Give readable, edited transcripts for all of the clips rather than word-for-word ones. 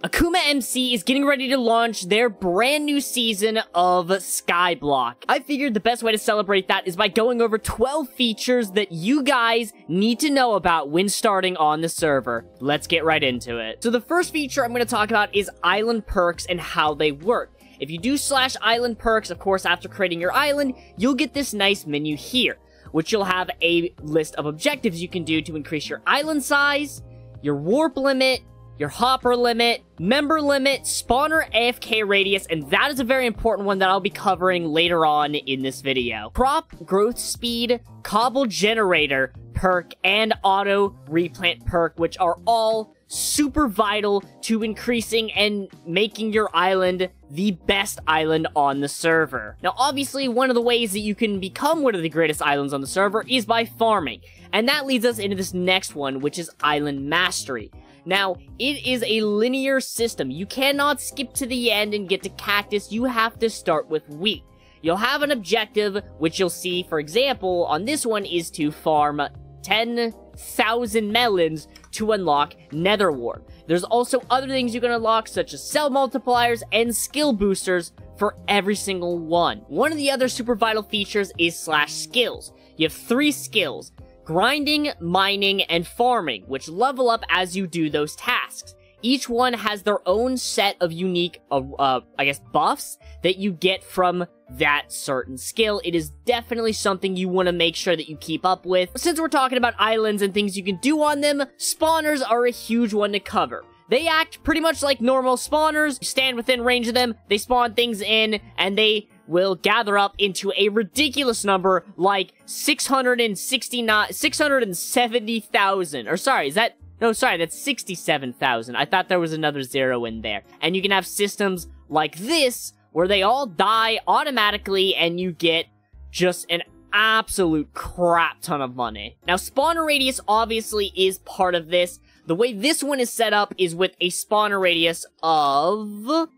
AkumaMC is getting ready to launch their brand new season of Skyblock. I figured the best way to celebrate that is by going over 12 features that you guys need to know about when starting on the server. Let's get right into it. So the first feature I'm going to talk about is island perks and how they work. If you do /island perks, of course, after creating your island, you'll get this nice menu here, which you'll have a list of objectives you can do to increase your island size, your warp limit, your hopper limit, member limit, spawner AFK radius, and that is a very important one that I'll be covering later on in this video. Crop growth speed, cobble generator perk, and auto replant perk, which are all super vital to increasing and making your island the best island on the server. Now, obviously, one of the ways that you can become one of the greatest islands on the server is by farming, and that leads us into this next one, which is Island Mastery. Now, it is a linear system. You cannot skip to the end and get to cactus. You have to start with wheat. You'll have an objective, which you'll see, for example, on this one, is to farm 10,000 melons to unlock nether wart. There's also other things you can unlock, such as cell multipliers and skill boosters for every single one. One of the other super vital features is /skills. You have 3 skills: grinding, mining, and farming, which level up as you do those tasks. Each one has their own set of unique, buffs that you get from that certain skill. It is definitely something you want to make sure that you keep up with. Since we're talking about islands and things you can do on them, spawners are a huge one to cover. They act pretty much like normal spawners. You stand within range of them, they spawn things in, and they will gather up into a ridiculous number like 670,000. Or sorry, that's 67,000. I thought there was another 0 in there. And you can have systems like this where they all die automatically and you get just an absolute crap ton of money. Now, spawner radius obviously is part of this. The way this one is set up is with a spawner radius of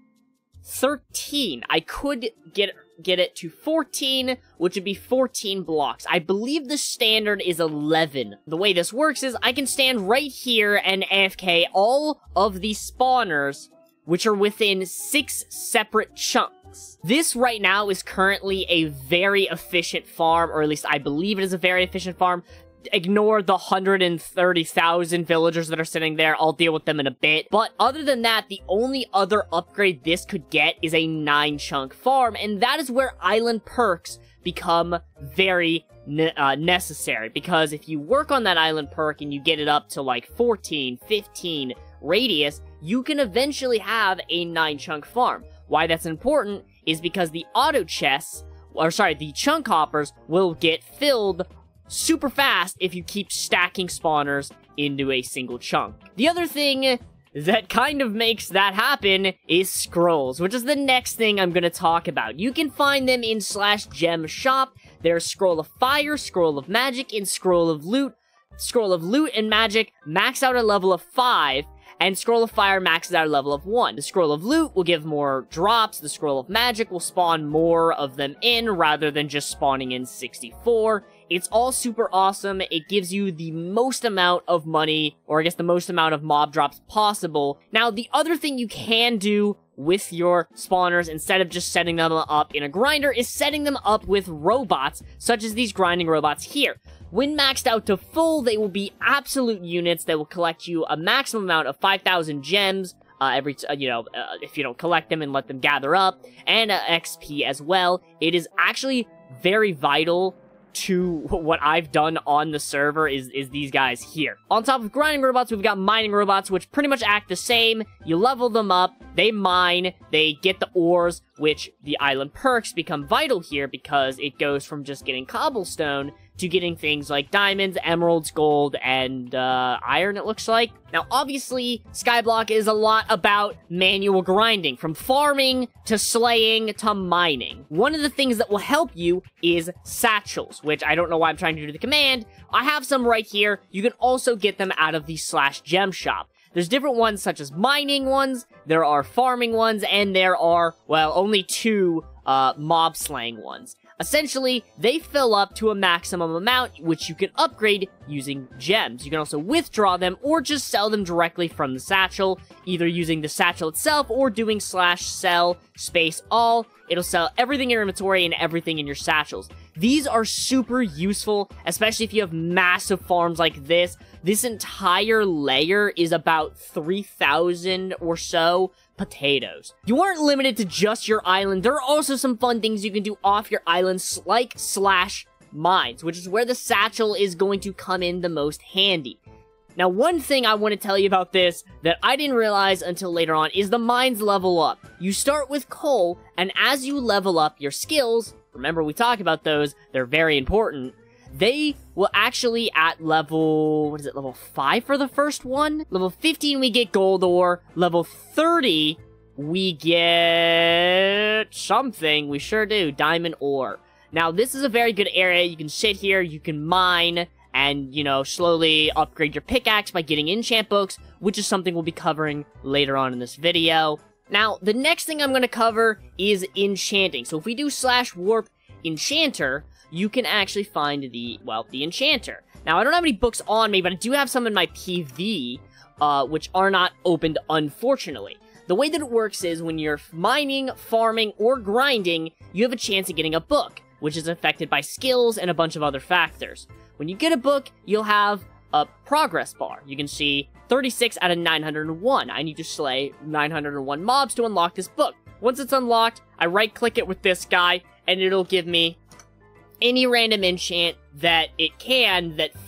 13. I could get it to 14, which would be 14 blocks. I believe the standard is 11. The way this works is I can stand right here and AFK all of these spawners, which are within 6 separate chunks. This right now is currently a very efficient farm, or at least I believe it is a very efficient farm. Ignore the 130,000 villagers that are sitting there. I'll deal with them in a bit. But other than that, the only other upgrade this could get is a 9-chunk farm, and that is where island perks become very necessary. Because if you work on that island perk and you get it up to like 14, 15 radius, you can eventually have a 9-chunk farm. Why that's important is because the auto chests, the chunk hoppers will get filled super fast if you keep stacking spawners into a single chunk. The other thing that kind of makes that happen is scrolls, which is the next thing I'm going to talk about. You can find them in /gem shop. There's Scroll of Fire, Scroll of Magic, and Scroll of Loot. Scroll of Loot and Magic max out at level of 5, and Scroll of Fire maxes out at level of 1. The Scroll of Loot will give more drops. The Scroll of Magic will spawn more of them in rather than just spawning in 64. It's all super awesome. It gives you the most amount of money, or I guess the most amount of mob drops possible. Now, the other thing you can do with your spawners, instead of just setting them up in a grinder, is setting them up with robots, such as these grinding robots here. When maxed out to full, they will be absolute units that will collect you a maximum amount of 5,000 gems, if you don't collect them and let them gather up, and XP as well. It is actually very vital to what I've done on the server is these guys here. On top of grinding robots, we've got mining robots, which pretty much act the same. You level them up, they mine, they get the ores, which the island perks become vital here because it goes from just getting cobblestone to getting things like diamonds, emeralds, gold, and iron, it looks like. Now, obviously, Skyblock is a lot about manual grinding, from farming to slaying to mining. One of the things that will help you is satchels, which I don't know why I'm trying to do the command. I have some right here. You can also get them out of the /gem shop. There's different ones, such as mining ones, there are farming ones, and there are, well, only 2 mob slaying ones. Essentially, they fill up to a maximum amount, which you can upgrade using gems. You can also withdraw them or just sell them directly from the satchel, either using the satchel itself or doing /sell space all. It'll sell everything in your inventory and everything in your satchels. These are super useful, especially if you have massive farms like this. This entire layer is about 3,000 or so potatoes. You aren't limited to just your island. There are also some fun things you can do off your island, like /mines, which is where the satchel is going to come in the most handy. Now, one thing I want to tell you about this that I didn't realize until later on is the mines level up. You start with coal, and as you level up your skills, remember we talk about those, they're very important, they will actually at level, level 5 for the first one? Level 15 we get gold ore, level 30 we get something, we sure do, diamond ore. Now this is a very good area, you can sit here, you can mine, and, you know, slowly upgrade your pickaxe by getting enchant books, which is something we'll be covering later on in this video. Now, the next thing I'm going to cover is enchanting. So if we do /warp enchanter, you can actually find the enchanter. Now, I don't have any books on me, but I do have some in my PV, which are not opened, unfortunately. The way that it works is when you're mining, farming, or grinding, you have a chance of getting a book, which is affected by skills and a bunch of other factors. When you get a book, you'll have a progress bar. You can see 36 out of 901. I need to slay 901 mobs to unlock this book. Once it's unlocked, I right-click it with this guy, and it'll give me any random enchant that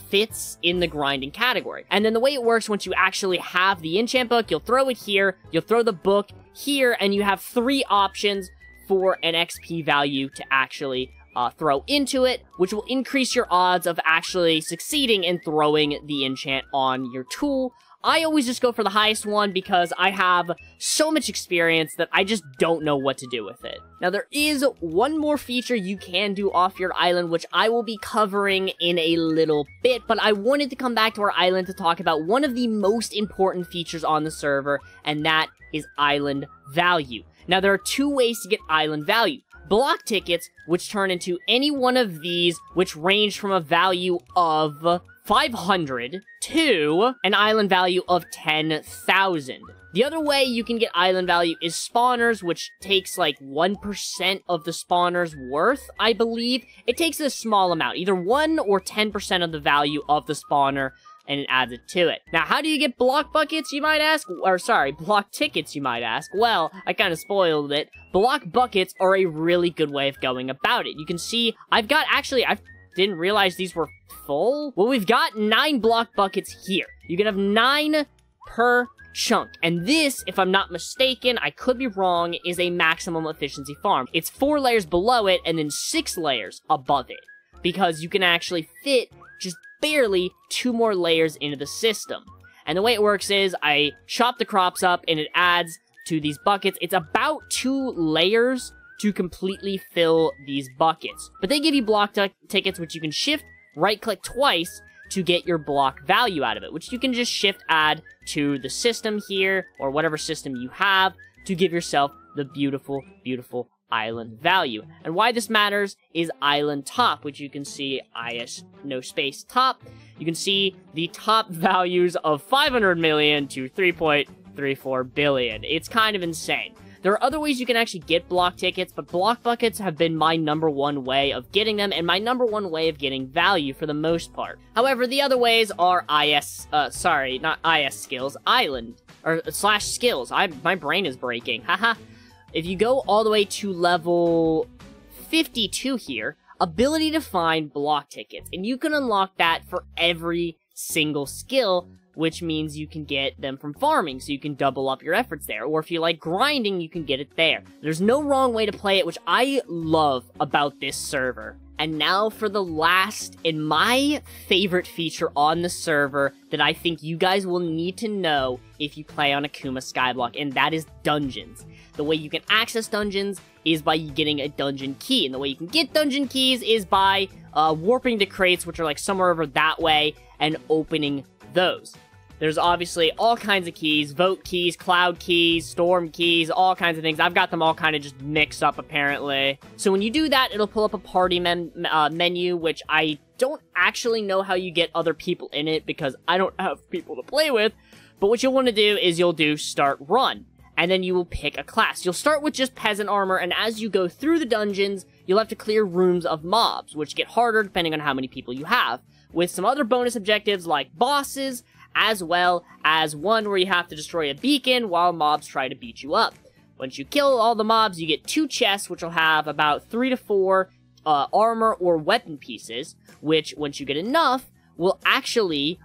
fits in the grinding category. And then the way it works, once you actually have the enchant book, you'll throw it here, you'll throw the book here, and you have 3 options for an XP value to actually throw into it, which will increase your odds of actually succeeding in throwing the enchant on your tool. I always just go for the highest one because I have so much experience that I just don't know what to do with it. Now, there is one more feature you can do off your island, which I will be covering in a little bit, but I wanted to come back to our island to talk about one of the most important features on the server, and that is island value. Now, there are 2 ways to get island value. Block tickets, which turn into any one of these, which range from a value of 500 to an island value of 10,000. The other way you can get island value is spawners, which takes like 1% of the spawner's worth, I believe. It takes a small amount, either 1 or 10% of the value of the spawner, and it adds it to it. Now, how do you get block buckets, you might ask? Or, sorry, block tickets, you might ask. Well, I kind of spoiled it. Block buckets are a really good way of going about it. You can see, I didn't realize these were full. Well, we've got 9 block buckets here. You can have 9 per chunk. And this, if I'm not mistaken, I could be wrong, is a maximum efficiency farm. It's 4 layers below it and then 6 layers above it. Because you can actually fit just barely 2 more layers into the system. And the way it works is I chop the crops up and it adds to these buckets. It's about 2 layers to completely fill these buckets. But they give you block tickets, which you can shift right-click twice to get your block value out of it, which you can just shift add to the system here, or whatever system you have, to give yourself the beautiful, beautiful island value. And why this matters is island top, which you can see IS no space top. You can see the top values of 500 million to 3.34 billion. It's kind of insane. There are other ways you can actually get block tickets, but block buckets have been my #1 way of getting them, and my #1 way of getting value for the most part. However, the other ways are skills, island, or /skills. My brain is breaking, haha. If you go all the way to level 52 here, ability to find block tickets, and you can unlock that for every single skill, which means you can get them from farming, so you can double up your efforts there. Or if you like grinding, you can get it there. There's no wrong way to play it, which I love about this server. And now for the last and my favorite feature on the server that I think you guys will need to know if you play on Akuma Skyblock, and that is dungeons. The way you can access dungeons is by getting a dungeon key, and the way you can get dungeon keys is by warping to crates, which are like somewhere over that way, and opening those. There's obviously all kinds of keys, vote keys, cloud keys, storm keys, all kinds of things. I've got them all kind of just mixed up, apparently. So when you do that, it'll pull up a party menu, which I don't actually know how you get other people in it because I don't have people to play with. But what you'll want to do is you'll do start run, and then you will pick a class. You'll start with just peasant armor, and as you go through the dungeons, you'll have to clear rooms of mobs, which get harder depending on how many people you have, with some other bonus objectives like bosses, as well as one where you have to destroy a beacon while mobs try to beat you up. Once you kill all the mobs, you get 2 chests, which will have about 3 to 4 armor or weapon pieces, which, once you get enough, will actually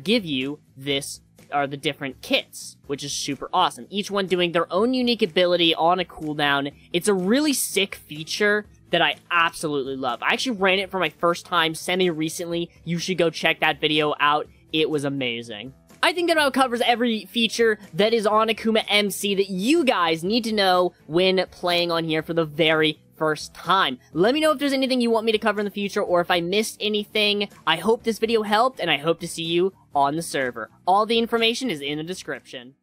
give you this, or the different kits, which is super awesome. Each one doing their own unique ability on a cooldown. It's a really sick feature that I absolutely love. I actually ran it for my first time semi-recently. You should go check that video out. It was amazing. I think that about covers every feature that is on AkumaMC that you guys need to know when playing on here for the very first time. Let me know if there's anything you want me to cover in the future, or if I missed anything. I hope this video helped, and I hope to see you on the server. All the information is in the description.